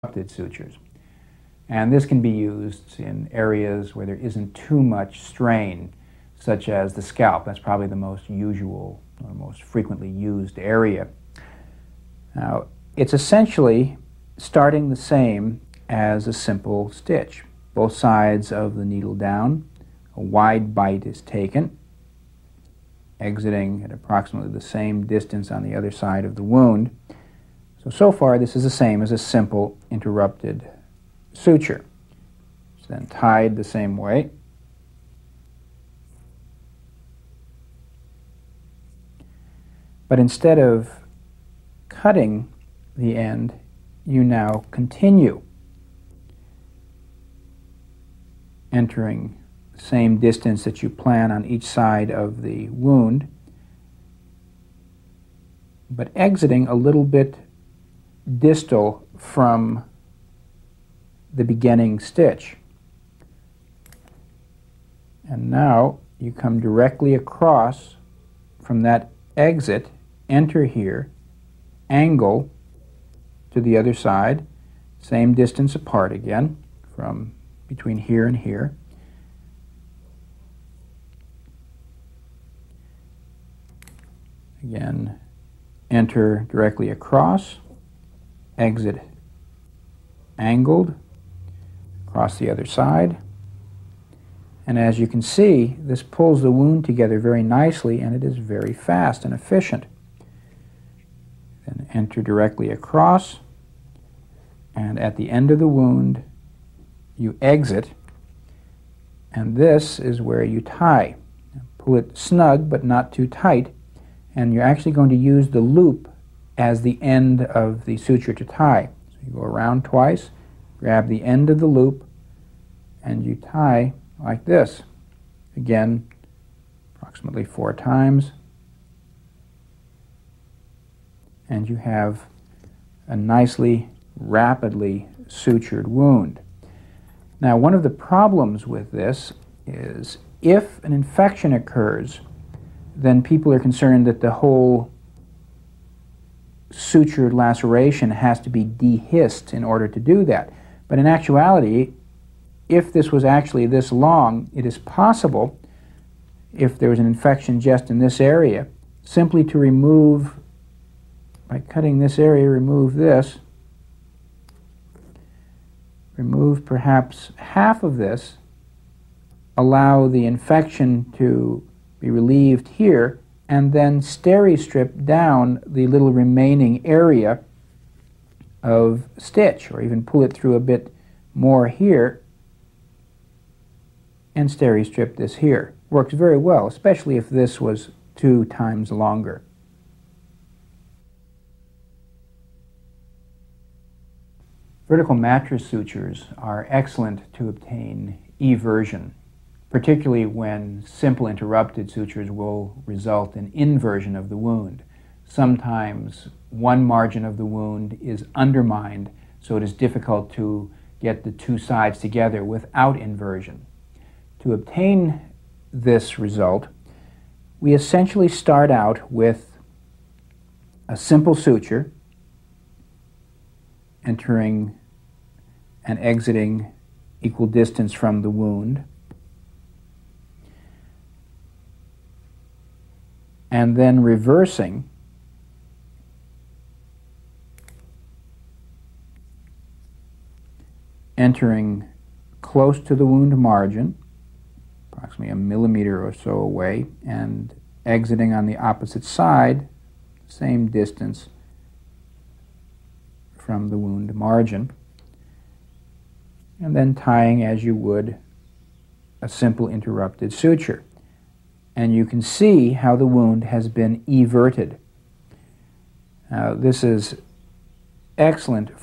interrupted sutures. And this can be used in areas where there isn't too much strain, such as the scalp. That's probably the most usual or most frequently used area. Now, it's essentially starting the same as a simple stitch. Both sides of the needle down, a wide bite is taken, exiting at approximately the same distance on the other side of the wound. So far this is the same as a simple interrupted suture. It's then tied the same way. But instead of cutting the end, you now continue, entering the same distance that you plan on each side of the wound, but exiting a little bit distal from the beginning stitch. And now you come directly across from that exit, enter here, angle to the other side, same distance apart again from between here and here. Again, enter directly across, exit angled across the other side. And as you can see, this pulls the wound together very nicely, and it is very fast and efficient. Then enter directly across, and at the end of the wound you exit, and this is where you tie. Pull it snug but not too tight, and you're actually going to use the loop as the end of the suture to tie. So you go around twice, grab the end of the loop, and you tie like this. Again, approximately 4 times. And you have a nicely, rapidly sutured wound. Now, one of the problems with this is if an infection occurs, then people are concerned that the whole sutured laceration has to be dehisced in order to do that. But in actuality, if this was actually this long, it is possible, if there was an infection just in this area, simply to remove, by cutting this area, remove this, remove perhaps half of this, allow the infection to be relieved here, and then steri-strip down the little remaining area of stitch, or even pull it through a bit more here and steri-strip this here. Works very well, especially if this was 2 times longer. Vertical mattress sutures are excellent to obtain eversion, particularly when simple interrupted sutures will result in inversion of the wound. Sometimes one margin of the wound is undermined, so it is difficult to get the 2 sides together without inversion. To obtain this result, we essentially start out with a simple suture, entering and exiting equal distance from the wound, and then reversing entering close to the wound margin, approximately 1 millimeter or so away, and exiting on the opposite side, same distance from the wound margin, and then tying as you would a simple interrupted suture. And you can see how the wound has been everted. Now, this is excellent